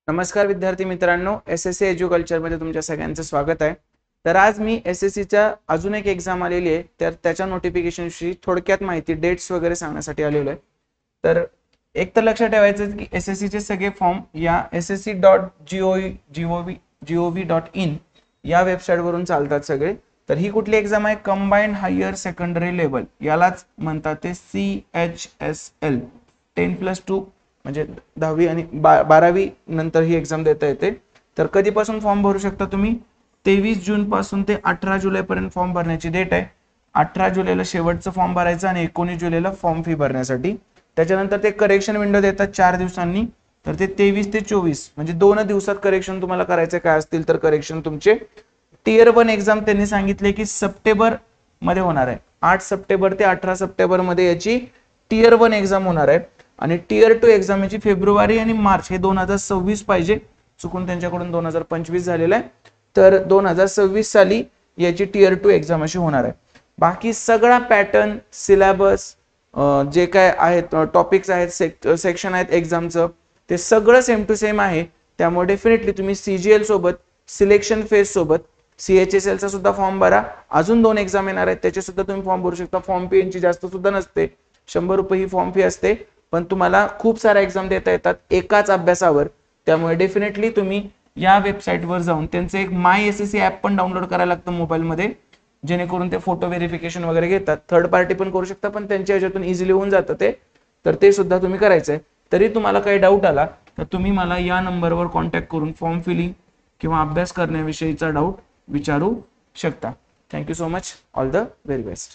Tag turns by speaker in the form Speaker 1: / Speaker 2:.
Speaker 1: नमस्कार विद्यार्थी मित्रांनो, एसएससी एज्युकल्चर मध्ये तुमच्या सगळ्यांचं स्वागत आहे। तर आज मी एसएससी च्या अजून एक एग्जाम आलेली आहे, तर त्याच्या नोटिफिकेशन विषयी थोडक्यात माहिती, डेट्स वगैरे सांगण्यासाठी आलेलो आहे। तर एक तर लक्षात ठेवायचं की एसएससी चे सगळे फॉर्म या ssc.gov.in या वेबसाईट वरून चालतात सगळे। तर ही कुठली एग्जाम आहे? कंबाइंड हायर सेकंडरी लेवल, यालाच म्हणतात ते CHSL 10+2 म्हणजे 10वी आणि 12वी नंतर ही एग्जाम देता येते। तर कधीपासून फॉर्म भरू शकता तुम्ही? 23 जून पासून ते 18 जुलै पर्यंत फॉर्म भरण्याची डेट आहे। 18 जुलैला शेवटचं फॉर्म भरायचं आणि 19 जुलैला फॉर्म फी भरण्यासाठी। त्याच्यानंतर ते करेक्शन विंडो देतात 4 दिवसांनी। तर ते 23 ते 24 म्हणजे 2 दिवसात करेक्शन तुम्हाला करायचे काय असतील तर करेक्शन तुमचे। टियर 1 एग्जाम त्यांनी सांगितले की सप्टेंबर मध्ये होणार आहे। 8 सप्टेंबर ते 18 सप्टेंबर मध्ये याची टियर 1 एग्जाम होणार आहे आणि टियर 2 एग्जाम याची फेब्रुवारी आणि मार्च हे 2026 पाहिजे, चुकून त्यांच्याकडून 2025 झालेलं आहे। तर 2026 साली याची टियर 2 एग्जाम अशी होणार आहे। बाकी सगळा पॅटर्न, सिलेबस, जे काय आहेत टॉपिक्स आहेत, सेक्शन आहेत एग्जामचं, ते सगळं सेम टू सेम आहे। त्यामुळे डेफिनेटली तुम्ही सीजीएल सोबत, सिलेक्शन फेज सोबत CHSL चा सुद्धा फॉर्म भरा। अजून 2 एग्जाम येणार आहेत, त्याचे सुद्धा तुम्ही फॉर्म भरू शकता। फॉर्म फी यांची जास्त सुद्धा नसते, 100 रुपये ही फॉर्म फी असते, पण तुम्हाला खूप सारा एग्जाम देता येतात एकाच अभ्यासावर। त्यामुळे डेफिनेटली तुम्ही या वेबसाईटवर जाऊन त्यांचं एक माय एसएससी ऍप पण डाउनलोड करायला लागतं मोबाईलमध्ये, जेणेकरून ते फोटो व्हेरिफिकेशन वगैरे घेतात। थर्ड पार्टी पण करू शकता, पण त्यांच्या ह्याच्यातून इझिली होऊन जातं ते, तर ते सुद्धा तुम्ही करायचंय। तरी तुम्हाला काही डाऊट आला तर तुम्ही मला या नंबरवर कॉन्टॅक्ट करून फॉर्म फिलिंग किंवा अभ्यास करण्याविषयीचा डाऊट विचारू शकता। Thank you so much, all the very best.